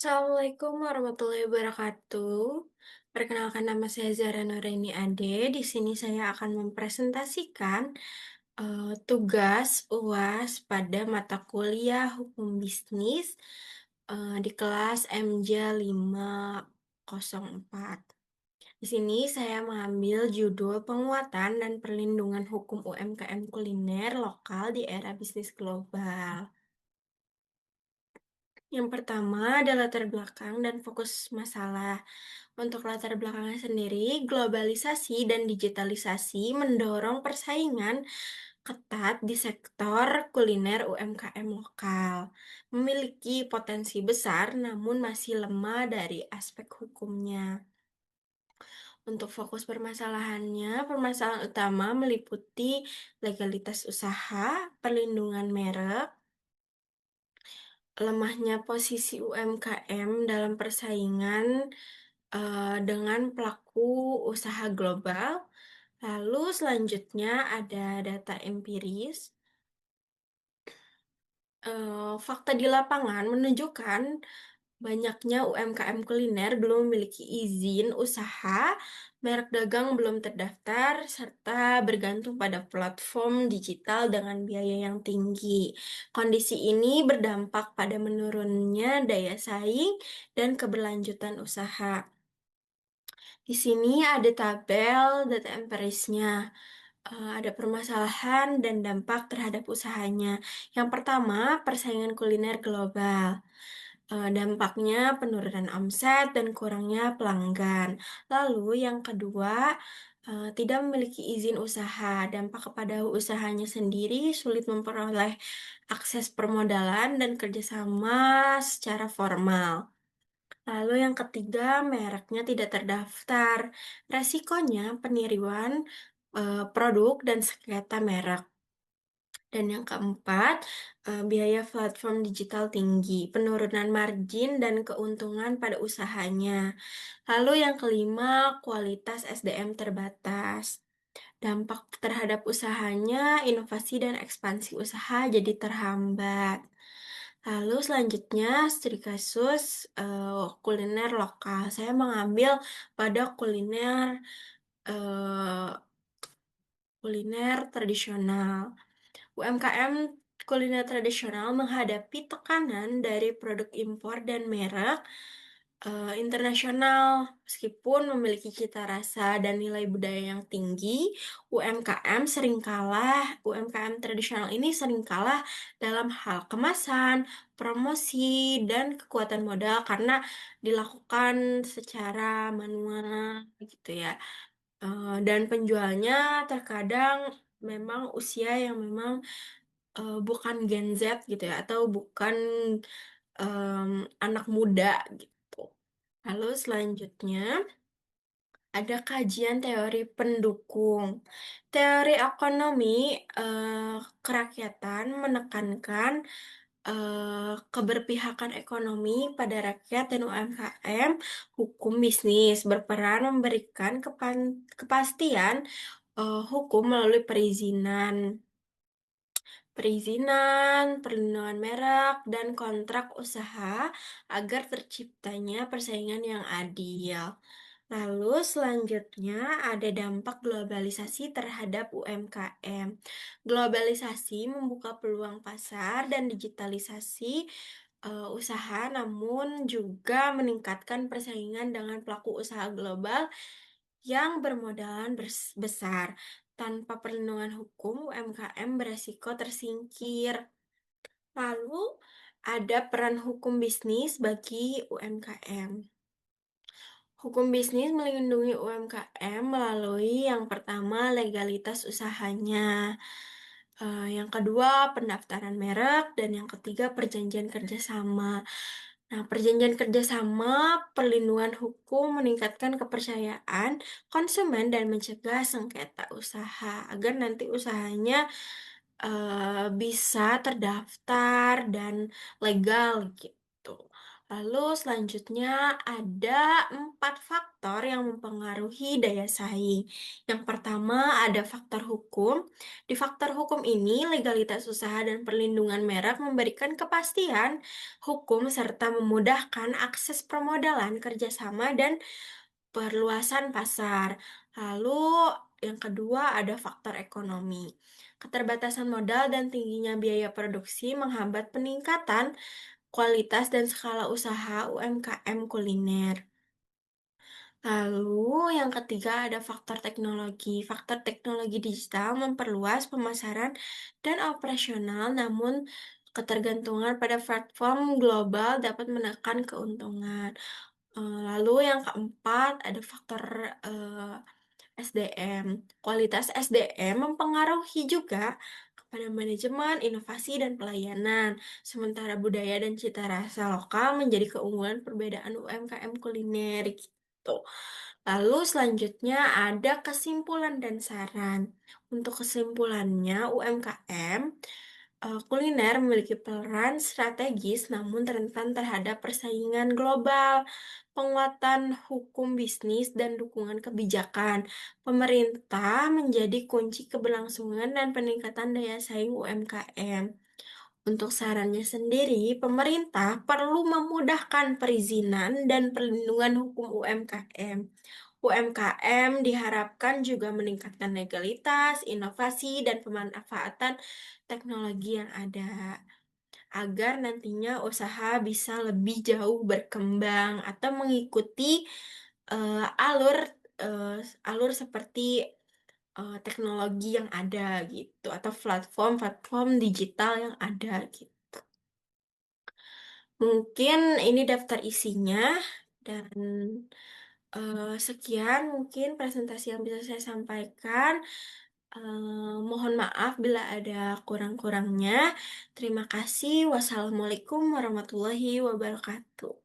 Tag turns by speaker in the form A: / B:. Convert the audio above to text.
A: Assalamualaikum warahmatullahi wabarakatuh. Perkenalkan nama saya Zahra Nuraini Ade. Di sini saya akan mempresentasikan tugas UAS pada mata kuliah Hukum Bisnis di kelas MJ 504. Di sini saya mengambil judul Penguatan dan Perlindungan Hukum UMKM Kuliner Lokal di Era Bisnis Global. Yang pertama adalah latar belakang dan fokus masalah. Untuk latar belakangnya sendiri, globalisasi dan digitalisasi mendorong persaingan ketat di sektor kuliner UMKM lokal. Memiliki potensi besar namun masih lemah dari aspek hukumnya. Untuk fokus permasalahannya, permasalahan utama meliputi legalitas usaha, perlindungan merek, lemahnya posisi UMKM dalam persaingan dengan pelaku usaha global. Lalu selanjutnya ada data empiris. Fakta di lapangan menunjukkan banyaknya UMKM kuliner belum memiliki izin usaha, merek dagang belum terdaftar, serta bergantung pada platform digital dengan biaya yang tinggi. Kondisi ini berdampak pada menurunnya daya saing dan keberlanjutan usaha. Di sini ada tabel data empirisnya. Ada permasalahan dan dampak terhadap usahanya. Yang pertama, persaingan kuliner global. Dampaknya penurunan omset dan kurangnya pelanggan. Lalu yang kedua, tidak memiliki izin usaha. Dampak kepada usahanya sendiri sulit memperoleh akses permodalan dan kerjasama secara formal. Lalu yang ketiga, mereknya tidak terdaftar. Resikonya peniruan produk dan sengketa merek. Dan yang keempat, biaya platform digital tinggi, penurunan margin dan keuntungan pada usahanya. Lalu yang kelima, kualitas SDM terbatas. Dampak terhadap usahanya, inovasi dan ekspansi usaha jadi terhambat. Lalu selanjutnya, studi kasus kuliner lokal. Saya mengambil pada eh, kuliner tradisional. UMKM kuliner tradisional menghadapi tekanan dari produk impor dan merek internasional. Meskipun memiliki cita rasa dan nilai budaya yang tinggi, UMKM tradisional ini sering kalah dalam hal kemasan, promosi, dan kekuatan modal karena dilakukan secara manual gitu ya. Dan penjualnya terkadang memang usia yang memang bukan Gen Z gitu ya, atau bukan anak muda gitu. Lalu selanjutnya ada kajian teori pendukung. Teori ekonomi kerakyatan menekankan keberpihakan ekonomi pada rakyat dan UMKM, hukum bisnis berperan memberikan kepastian hukum melalui perlindungan merek, dan kontrak usaha agar terciptanya persaingan yang adil. Lalu selanjutnya ada dampak globalisasi terhadap UMKM. Globalisasi membuka peluang pasar dan digitalisasi usaha, namun juga meningkatkan persaingan dengan pelaku usaha global yang bermodalan besar. Tanpa perlindungan hukum, UMKM beresiko tersingkir. Lalu ada peran hukum bisnis bagi UMKM. Hukum bisnis melindungi UMKM melalui yang pertama legalitas usahanya, yang kedua pendaftaran merek, dan yang ketiga perjanjian kerjasama. Nah, perjanjian kerjasama perlindungan hukum meningkatkan kepercayaan konsumen dan mencegah sengketa usaha agar nanti usahanya bisa terdaftar dan legal gitu. Tuh. Lalu selanjutnya ada 4 faktor yang mempengaruhi daya saing. Yang pertama ada faktor hukum. Di faktor hukum ini, legalitas usaha dan perlindungan merek memberikan kepastian hukum serta memudahkan akses permodalan, kerjasama, dan perluasan pasar. Lalu yang kedua ada faktor ekonomi. Keterbatasan modal dan tingginya biaya produksi menghambat peningkatan kualitas dan skala usaha UMKM kuliner. Lalu yang ketiga ada faktor teknologi. Faktor teknologi digital memperluas pemasaran dan operasional, namun ketergantungan pada platform global dapat menekan keuntungan. Lalu yang keempat ada faktor SDM. Kualitas SDM mempengaruhi juga kepada manajemen, inovasi, dan pelayanan. Sementara budaya dan cita rasa lokal menjadi keunggulan perbedaan UMKM kuliner gitu. Lalu selanjutnya ada kesimpulan dan saran. Untuk kesimpulannya, UMKM kuliner memiliki peran strategis namun rentan terhadap persaingan global, penguatan hukum bisnis, dan dukungan kebijakan. Pemerintah menjadi kunci keberlangsungan dan peningkatan daya saing UMKM. Untuk sarannya sendiri, pemerintah perlu memudahkan perizinan dan perlindungan hukum UMKM. UMKM diharapkan juga meningkatkan legalitas, inovasi, dan pemanfaatan teknologi yang ada, agar nantinya usaha bisa lebih jauh berkembang atau mengikuti alur alur seperti teknologi yang ada gitu atau platform-platform digital yang ada gitu. Mungkin ini daftar isinya dan sekian mungkin presentasi yang bisa saya sampaikan. Mohon maaf bila ada kurang-kurangnya. Terima kasih. Wassalamualaikum warahmatullahi wabarakatuh.